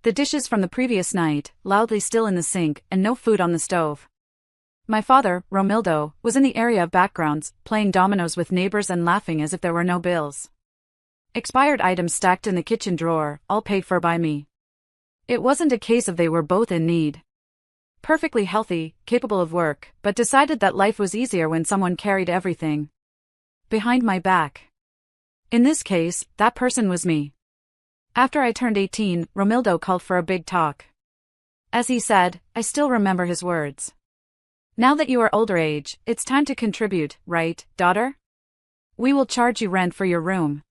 The dishes from the previous night, loudly still in the sink, and no food on the stove. My father, Romildo, was in the area of backgrounds, playing dominoes with neighbors and laughing as if there were no bills. Expired items stacked in the kitchen drawer, all paid for by me. It wasn't a case of they were both in need. Perfectly healthy, capable of work, but decided that life was easier when someone carried everything behind my back. In this case, that person was me. After I turned 18, Romildo called for a big talk. As he said, I still remember his words. Now that you are older age, it's time to contribute, right, daughter? We will charge you rent for your room.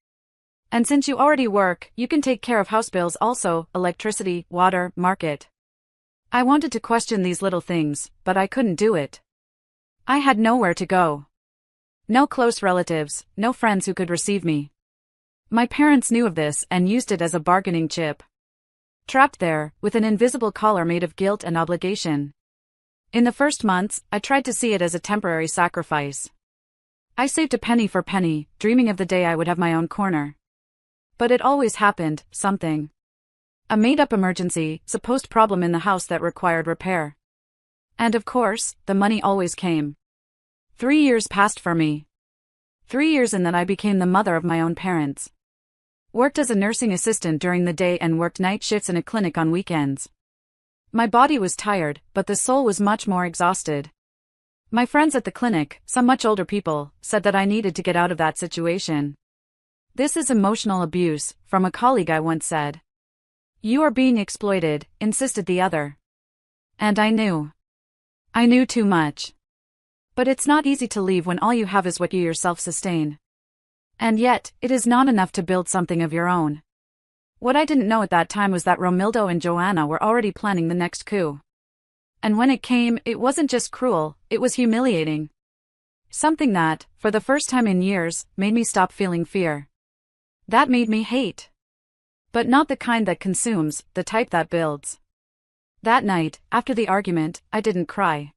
And since you already work, you can take care of house bills also, electricity, water, market. I wanted to question these little things, but I couldn't do it. I had nowhere to go. No close relatives, no friends who could receive me. My parents knew of this and used it as a bargaining chip. Trapped there, with an invisible collar made of guilt and obligation. In the first months, I tried to see it as a temporary sacrifice. I saved a penny for penny, dreaming of the day I would have my own corner. But it always happened, something. A made-up emergency, supposed problem in the house that required repair. And of course, the money always came. 3 years passed for me. 3 years in that I became the mother of my own parents. Worked as a nursing assistant during the day and worked night shifts in a clinic on weekends. My body was tired, but the soul was much more exhausted. My friends at the clinic, some much older people, said that I needed to get out of that situation. This is emotional abuse, from a colleague I once said. You are being exploited, insisted the other. And I knew. I knew too much. But it's not easy to leave when all you have is what you yourself sustain. And yet, it is not enough to build something of your own. What I didn't know at that time was that Romildo and Joanna were already planning the next coup. And when it came, it wasn't just cruel, it was humiliating. Something that, for the first time in years, made me stop feeling fear. That made me hate. But not the kind that consumes, the type that builds. That night, after the argument, I didn't cry.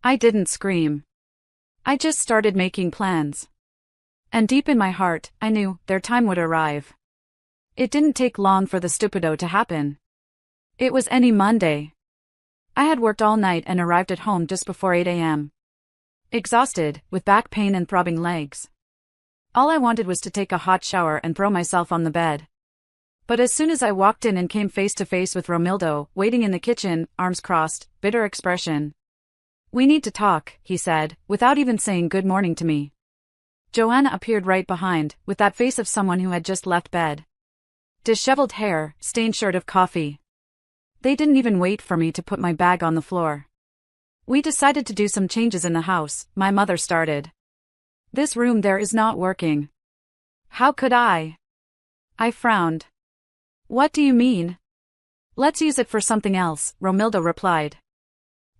I didn't scream. I just started making plans. And deep in my heart, I knew their time would arrive. It didn't take long for the stupido to happen. It was any Monday. I had worked all night and arrived at home just before 8 a.m. Exhausted, with back pain and throbbing legs. All I wanted was to take a hot shower and throw myself on the bed. But as soon as I walked in and came face to face with Romildo, waiting in the kitchen, arms crossed, bitter expression. We need to talk, he said, without even saying good morning to me. Joanna appeared right behind, with that face of someone who had just left bed. Disheveled hair, stained shirt of coffee. They didn't even wait for me to put my bag on the floor. We decided to do some changes in the house, my mother started. This room there is not working. How could I? I frowned. What do you mean? Let's use it for something else, Romildo replied.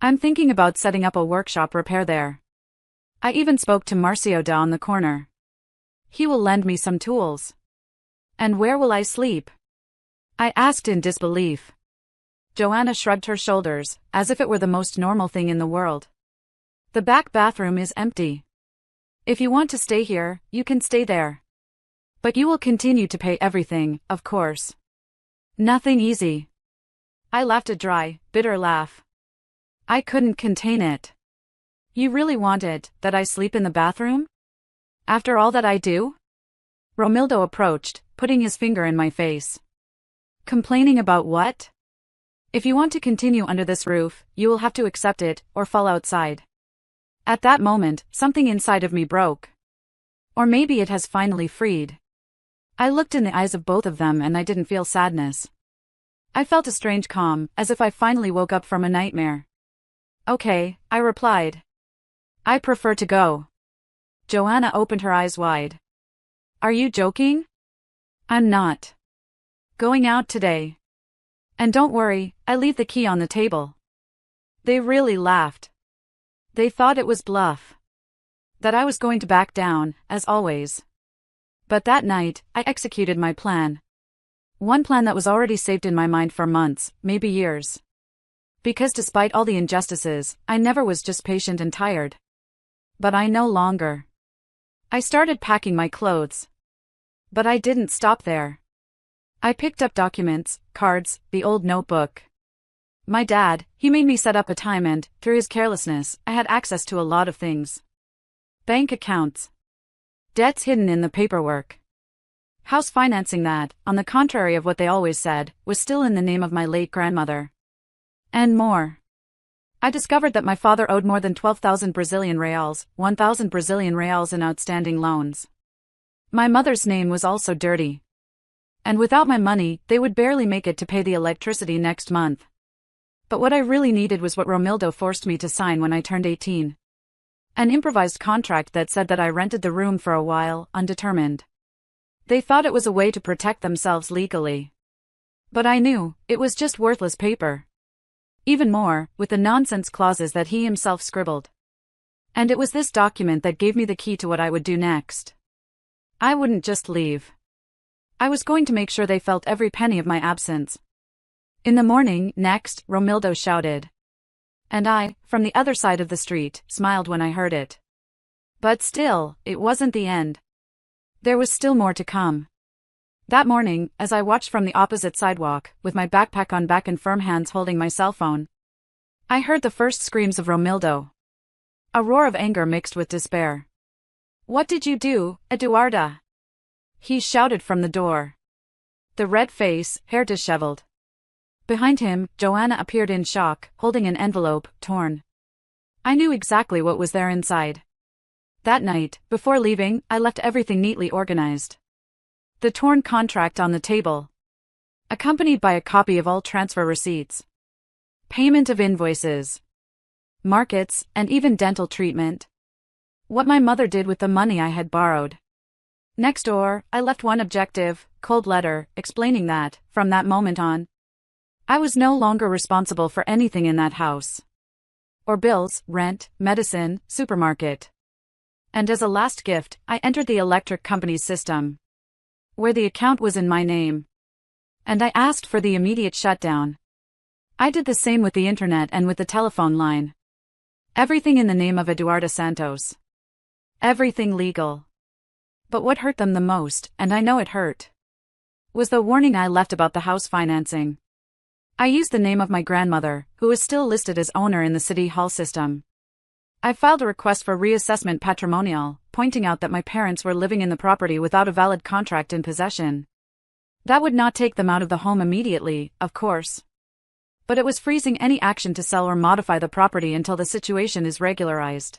I'm thinking about setting up a workshop repair there. I even spoke to Marcio da on the corner. He will lend me some tools. And where will I sleep? I asked in disbelief. Joanna shrugged her shoulders, as if it were the most normal thing in the world. The back bathroom is empty. If you want to stay here, you can stay there. But you will continue to pay everything, of course. Nothing easy. I laughed a dry, bitter laugh. I couldn't contain it. You really want it, that I sleep in the bathroom? After all that I do? Romildo approached, putting his finger in my face. Complaining about what? If you want to continue under this roof, you will have to accept it, or fall outside. At that moment, something inside of me broke. Or maybe it has finally freed. I looked in the eyes of both of them and I didn't feel sadness. I felt a strange calm, as if I finally woke up from a nightmare. Okay, I replied. I prefer to go. Joanna opened her eyes wide. Are you joking? I'm not. Going out today. And don't worry, I leave the key on the table. They really laughed. They thought it was bluff. That I was going to back down, as always. But that night, I executed my plan. One plan that was already saved in my mind for months, maybe years. Because despite all the injustices, I never was just patient and tired. But I no longer. I started packing my clothes. But I didn't stop there. I picked up documents, cards, the old notebook. My dad, he made me set up a time and, through his carelessness, I had access to a lot of things. Bank accounts. Debts hidden in the paperwork. House financing that, on the contrary of what they always said, was still in the name of my late grandmother. And more. I discovered that my father owed more than 12,000 Brazilian reals, 1,000 Brazilian reals in outstanding loans. My mother's name was also dirty. And without my money, they would barely make it to pay the electricity next month. But what I really needed was what Romildo forced me to sign when I turned 18. An improvised contract that said that I rented the room for a while, undetermined. They thought it was a way to protect themselves legally. But I knew, it was just worthless paper. Even more, with the nonsense clauses that he himself scribbled. And it was this document that gave me the key to what I would do next. I wouldn't just leave. I was going to make sure they felt every penny of my absence. In the morning, next, Romildo shouted. And I, from the other side of the street, smiled when I heard it. But still, it wasn't the end. There was still more to come. That morning, as I watched from the opposite sidewalk, with my backpack on back and firm hands holding my cell phone, I heard the first screams of Romildo. A roar of anger mixed with despair. "What did you do, Eduarda?" he shouted from the door. The red face, hair disheveled. Behind him, Joanna appeared in shock, holding an envelope, torn. I knew exactly what was there inside. That night, before leaving, I left everything neatly organized. The torn contract on the table, accompanied by a copy of all transfer receipts, payment of invoices, markets, and even dental treatment. What my mother did with the money I had borrowed. Next door, I left one objective, cold letter, explaining that, from that moment on, I was no longer responsible for anything in that house. Or bills, rent, medicine, supermarket. And as a last gift, I entered the electric company's system, where the account was in my name. And I asked for the immediate shutdown. I did the same with the internet and with the telephone line. Everything in the name of Eduarda Santos. Everything legal. But what hurt them the most, and I know it hurt, was the warning I left about the house financing. I used the name of my grandmother, who is still listed as owner in the city hall system. I filed a request for reassessment patrimonial, pointing out that my parents were living in the property without a valid contract in possession. That would not take them out of the home immediately, of course. But it was freezing any action to sell or modify the property until the situation is regularized.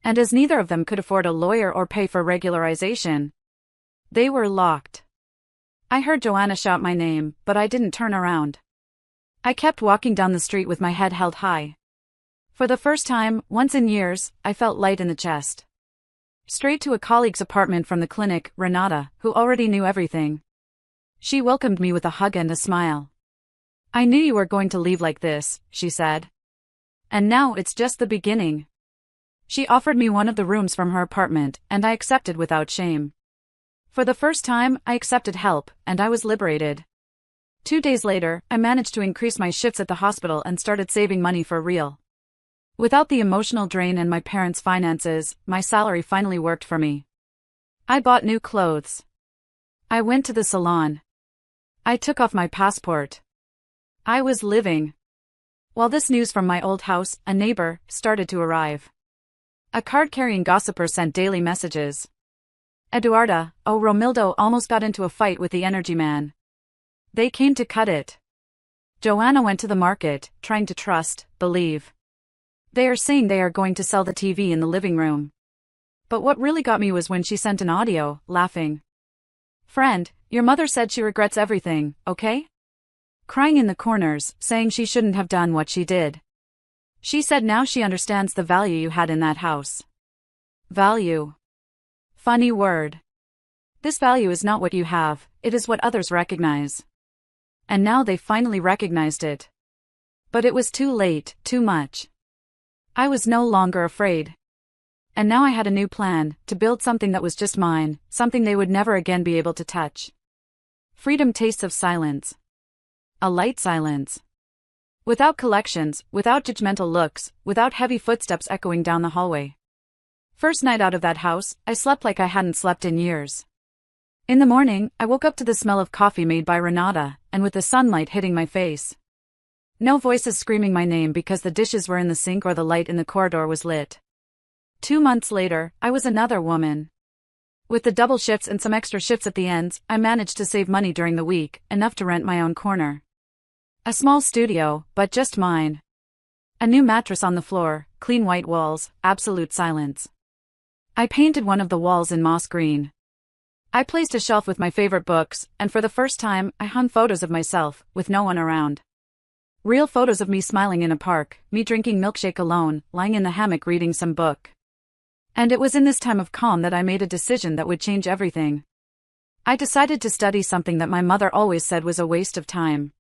And as neither of them could afford a lawyer or pay for regularization, they were locked. I heard Joanna shout my name, but I didn't turn around. I kept walking down the street with my head held high. For the first time, once in years, I felt light in the chest. Straight to a colleague's apartment from the clinic, Renata, who already knew everything. She welcomed me with a hug and a smile. "I knew you were going to leave like this," she said. "And now it's just the beginning." She offered me one of the rooms from her apartment, and I accepted without shame. For the first time, I accepted help, and I was liberated. 2 days later, I managed to increase my shifts at the hospital and started saving money for real. Without the emotional drain and my parents' finances, my salary finally worked for me. I bought new clothes. I went to the salon. I took off my passport. I was living. While this news from my old house, a neighbor, started to arrive. A card-carrying gossiper sent daily messages. "Eduarda, oh Romildo almost got into a fight with the energy man. They came to cut it. Joanna went to the market, trying to trust, believe. They are saying they are going to sell the TV in the living room." But what really got me was when she sent an audio, laughing. "Friend, your mother said she regrets everything, okay? Crying in the corners, saying she shouldn't have done what she did. She said now she understands the value you had in that house." Value. Funny word. This value is not what you have, it is what others recognize. And now they finally recognized it. But it was too late, too much. I was no longer afraid. And now I had a new plan, to build something that was just mine, something they would never again be able to touch. Freedom tastes of silence. A light silence. Without collections, without judgmental looks, without heavy footsteps echoing down the hallway. First night out of that house, I slept like I hadn't slept in years. In the morning, I woke up to the smell of coffee made by Renata, and with the sunlight hitting my face. No voices screaming my name because the dishes were in the sink or the light in the corridor was lit. 2 months later, I was another woman. With the double shifts and some extra shifts at the ends, I managed to save money during the week, enough to rent my own corner. A small studio, but just mine. A new mattress on the floor, clean white walls, absolute silence. I painted one of the walls in moss green. I placed a shelf with my favorite books, and for the first time, I hung photos of myself, with no one around. Real photos of me smiling in a park, me drinking milkshake alone, lying in the hammock reading some book. And it was in this time of calm that I made a decision that would change everything. I decided to study something that my mother always said was a waste of time.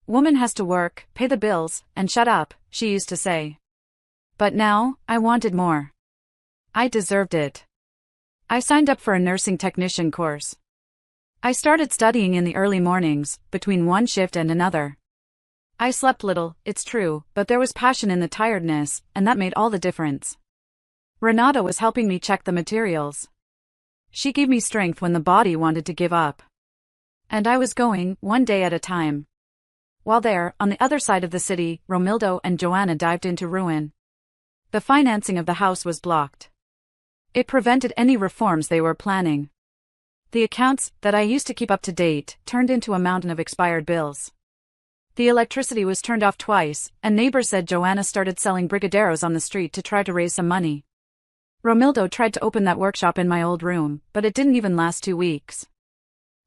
Woman has to work, pay the bills, and shut up, she used to say. But now, I wanted more. I deserved it. I signed up for a nursing technician course. I started studying in the early mornings, between one shift and another. I slept little, it's true, but there was passion in the tiredness, and that made all the difference. Renata was helping me check the materials. She gave me strength when the body wanted to give up. And I was going, one day at a time. While there, on the other side of the city, Romildo and Joanna dived into ruin. The financing of the house was blocked. It prevented any reforms they were planning. The accounts, that I used to keep up to date, turned into a mountain of expired bills. The electricity was turned off twice, and neighbors said Joanna started selling brigadeiros on the street to try to raise some money. Romildo tried to open that workshop in my old room, but it didn't even last 2 weeks.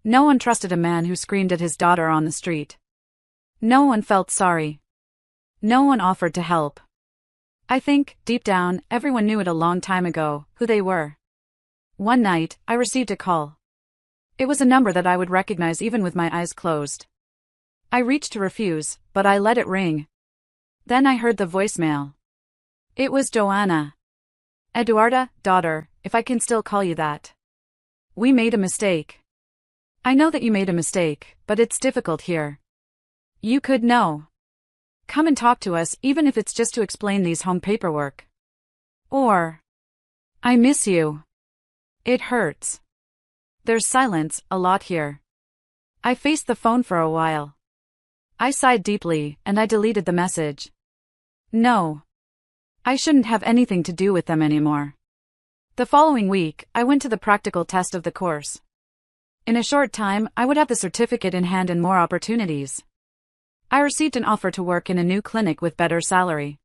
No one trusted a man who screamed at his daughter on the street. No one felt sorry. No one offered to help. I think, deep down, everyone knew it a long time ago, who they were. One night, I received a call. It was a number that I would recognize even with my eyes closed. I reached to refuse, but I let it ring. Then I heard the voicemail. It was Joanna. Eduarda, daughter, if I can still call you that. We made a mistake. I know that you made a mistake, but it's difficult here. You could know. Come and talk to us, even if it's just to explain these home paperwork. Or, I miss you. It hurts. There's silence, a lot here. I faced the phone for a while. I sighed deeply, and I deleted the message. No. I shouldn't have anything to do with them anymore. The following week, I went to the practical test of the course. In a short time, I would have the certificate in hand and more opportunities. I received an offer to work in a new clinic with better salary.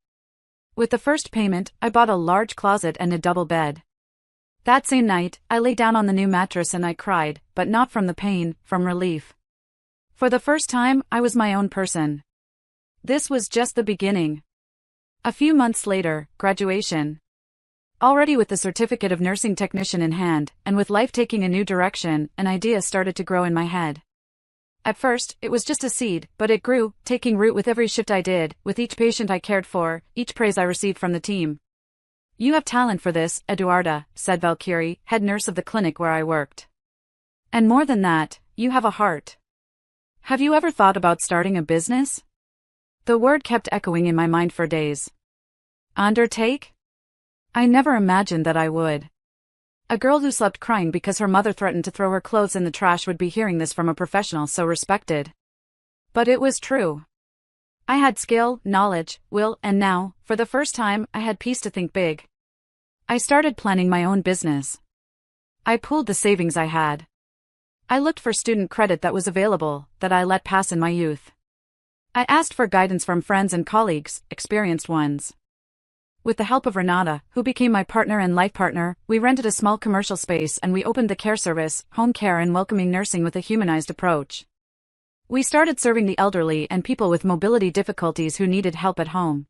With the first payment, I bought a large closet and a double bed. That same night, I lay down on the new mattress and I cried, but not from the pain, from relief. For the first time, I was my own person. This was just the beginning. A few months later, graduation. Already with the certificate of nursing technician in hand, and with life taking a new direction, an idea started to grow in my head. At first, it was just a seed, but it grew, taking root with every shift I did, with each patient I cared for, each praise I received from the team. You have talent for this, Eduarda, said Valkyrie, head nurse of the clinic where I worked. And more than that, you have a heart. Have you ever thought about starting a business? The word kept echoing in my mind for days. Undertake? I never imagined that I would. A girl who slept crying because her mother threatened to throw her clothes in the trash would be hearing this from a professional so respected. But it was true. I had skill, knowledge, will, and now, for the first time, I had peace to think big. I started planning my own business. I pooled the savings I had. I looked for student credit that was available, that I let pass in my youth. I asked for guidance from friends and colleagues, experienced ones. With the help of Renata, who became my partner and life partner, we rented a small commercial space and we opened the care service, home care and welcoming nursing with a humanized approach. We started serving the elderly and people with mobility difficulties who needed help at home.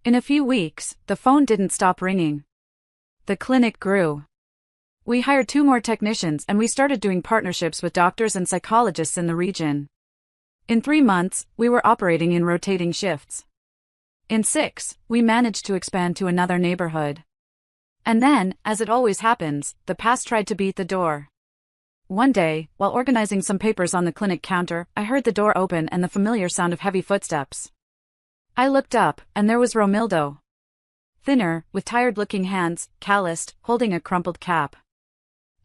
In a few weeks, the phone didn't stop ringing. The clinic grew. We hired 2 more technicians and we started doing partnerships with doctors and psychologists in the region. In 3 months, we were operating in rotating shifts. In 6, we managed to expand to another neighborhood. And then, as it always happens, the past tried to beat the door. One day, while organizing some papers on the clinic counter, I heard the door open and the familiar sound of heavy footsteps. I looked up, and there was Romildo. Thinner, with tired-looking hands, calloused, holding a crumpled cap.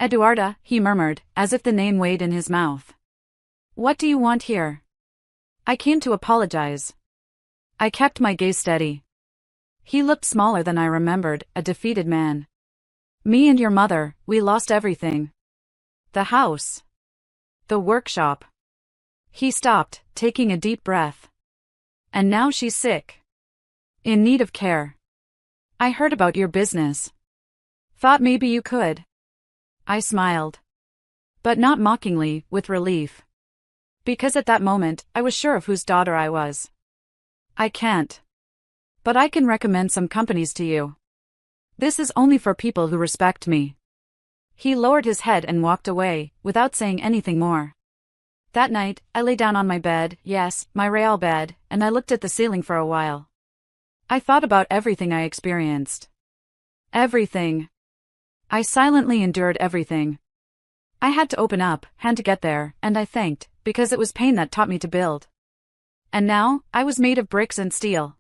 Eduarda, he murmured, as if the name weighed in his mouth. What do you want here? I came to apologize. I kept my gaze steady. He looked smaller than I remembered, a defeated man. Me and your mother, we lost everything. The house. The workshop. He stopped, taking a deep breath. And now she's sick. In need of care. I heard about your business. Thought maybe you could. I smiled. But not mockingly, with relief. Because at that moment, I was sure of whose daughter I was. I can't. But I can recommend some companies to you. This is only for people who respect me. He lowered his head and walked away, without saying anything more. That night, I lay down on my bed, yes, my real bed, and I looked at the ceiling for a while. I thought about everything I experienced. Everything. I silently endured everything. I had to open up, had to get there, and I thanked, because it was pain that taught me to build. And now, I was made of bricks and steel.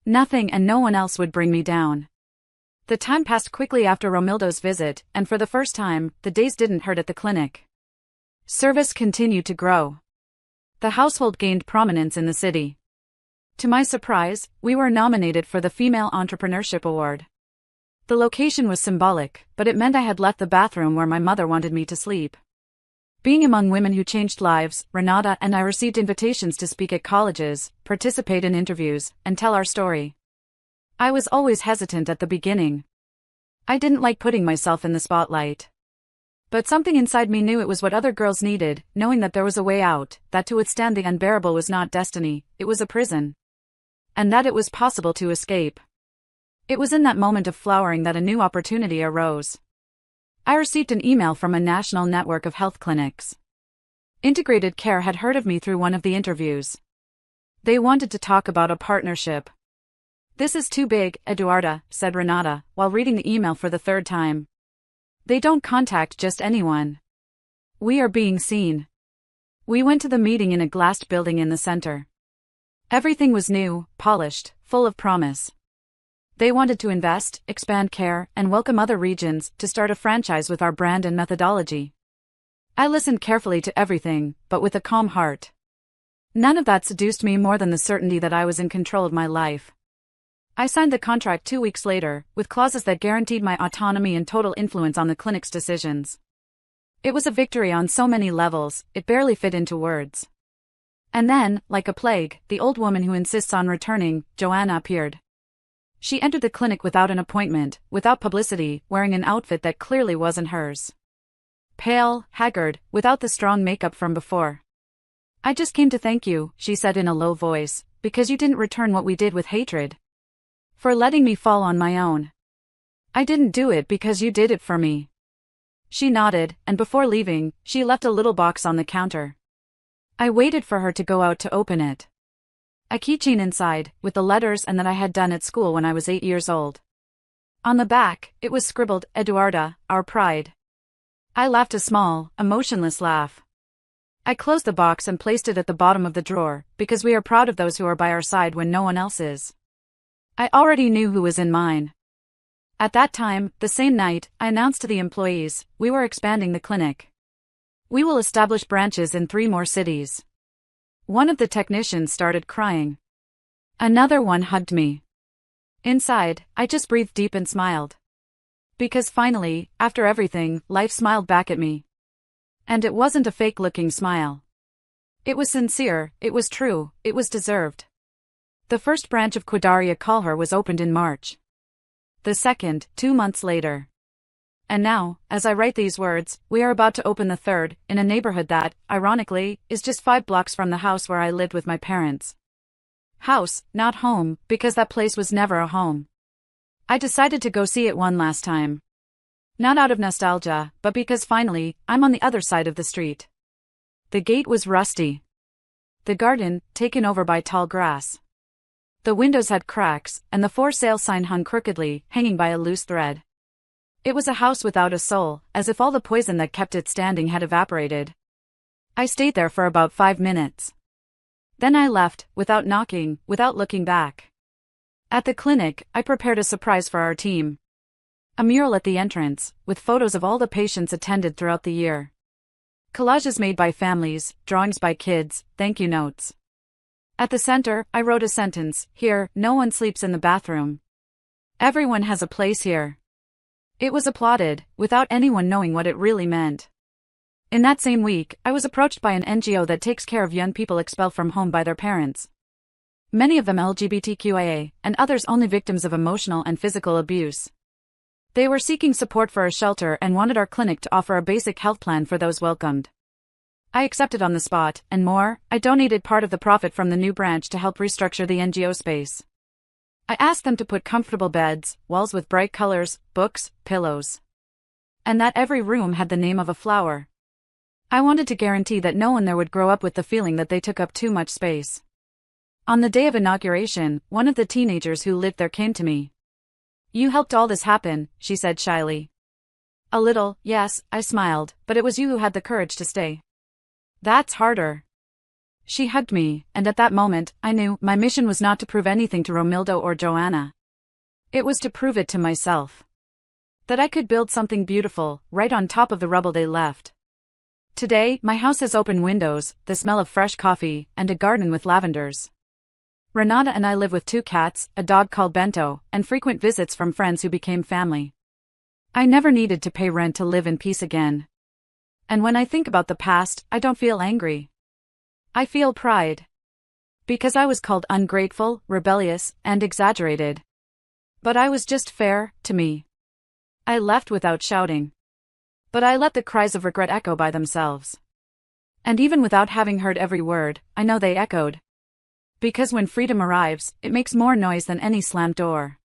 Nothing and no one else would bring me down. The time passed quickly after Romildo's visit, and for the first time, the days didn't hurt at the clinic. Service continued to grow. The household gained prominence in the city. To my surprise, we were nominated for the Female Entrepreneurship Award. The location was symbolic, but it meant I had left the bathroom where my mother wanted me to sleep. Being among women who changed lives, Renata and I received invitations to speak at colleges, participate in interviews, and tell our story. I was always hesitant at the beginning. I didn't like putting myself in the spotlight. But something inside me knew it was what other girls needed, knowing that there was a way out, that to withstand the unbearable was not destiny, it was a prison. And that it was possible to escape. It was in that moment of flowering that a new opportunity arose. I received an email from a national network of health clinics. Integrated Care had heard of me through one of the interviews. They wanted to talk about a partnership. This is too big, Eduarda, said Renata, while reading the email for the third time. They don't contact just anyone. We are being seen. We went to the meeting in a glassed building in the center. Everything was new, polished, full of promise. They wanted to invest, expand care, and welcome other regions to start a franchise with our brand and methodology. I listened carefully to everything, but with a calm heart. None of that seduced me more than the certainty that I was in control of my life. I signed the contract 2 weeks later, with clauses that guaranteed my autonomy and total influence on the clinic's decisions. It was a victory on so many levels, it barely fit into words. And then, like a plague, the old woman who insists on returning, Joanna, appeared. She entered the clinic without an appointment, without publicity, wearing an outfit that clearly wasn't hers. Pale, haggard, without the strong makeup from before. I just came to thank you, she said in a low voice, because you didn't return what we did with hatred. For letting me fall on my own. I didn't do it because you did it for me. She nodded, and before leaving, she left a little box on the counter. I waited for her to go out to open it. A keychain inside, with the letters and that I had done at school when I was 8 years old. On the back, it was scribbled, Eduarda, our pride. I laughed a small, emotionless laugh. I closed the box and placed it at the bottom of the drawer, because we are proud of those who are by our side when no one else is. I already knew who was in mine. At that time, the same night, I announced to the employees, we were expanding the clinic. We will establish branches in 3 more cities. One of the technicians started crying. Another one hugged me. Inside, I just breathed deep and smiled. Because finally, after everything, life smiled back at me. And it wasn't a fake-looking smile. It was sincere, it was true, it was deserved. The first branch of Quadaria Calher was opened in March. The second, 2 months later. And now, as I write these words, we are about to open the third, in a neighborhood that, ironically, is just 5 blocks from the house where I lived with my parents. House, not home, because that place was never a home. I decided to go see it one last time. Not out of nostalgia, but because finally, I'm on the other side of the street. The gate was rusty. The garden, taken over by tall grass. The windows had cracks, and the for sale sign hung crookedly, hanging by a loose thread. It was a house without a soul, as if all the poison that kept it standing had evaporated. I stayed there for about 5 minutes. Then I left, without knocking, without looking back. At the clinic, I prepared a surprise for our team. A mural at the entrance, with photos of all the patients attended throughout the year. Collages made by families, drawings by kids, thank you notes. At the center, I wrote a sentence, "Here, no one sleeps in the bathroom. Everyone has a place here." It was applauded, without anyone knowing what it really meant. In that same week, I was approached by an NGO that takes care of young people expelled from home by their parents. Many of them LGBTQIA, and others only victims of emotional and physical abuse. They were seeking support for a shelter and wanted our clinic to offer a basic health plan for those welcomed. I accepted on the spot, and more, I donated part of the profit from the new branch to help restructure the NGO space. I asked them to put comfortable beds, walls with bright colors, books, pillows. And that every room had the name of a flower. I wanted to guarantee that no one there would grow up with the feeling that they took up too much space. On the day of inauguration, one of the teenagers who lived there came to me. "You helped all this happen," she said shyly. "A little, yes," I smiled, "but it was you who had the courage to stay." "That's harder." She hugged me, and at that moment, I knew my mission was not to prove anything to Romildo or Joanna. It was to prove it to myself. That I could build something beautiful, right on top of the rubble they left. Today, my house has open windows, the smell of fresh coffee, and a garden with lavenders. Renata and I live with 2 cats, a dog called Bento, and frequent visits from friends who became family. I never needed to pay rent to live in peace again. And when I think about the past, I don't feel angry. I feel pride. Because I was called ungrateful, rebellious, and exaggerated. But I was just fair, to me. I left without shouting. But I let the cries of regret echo by themselves. And even without having heard every word, I know they echoed. Because when freedom arrives, it makes more noise than any slammed door.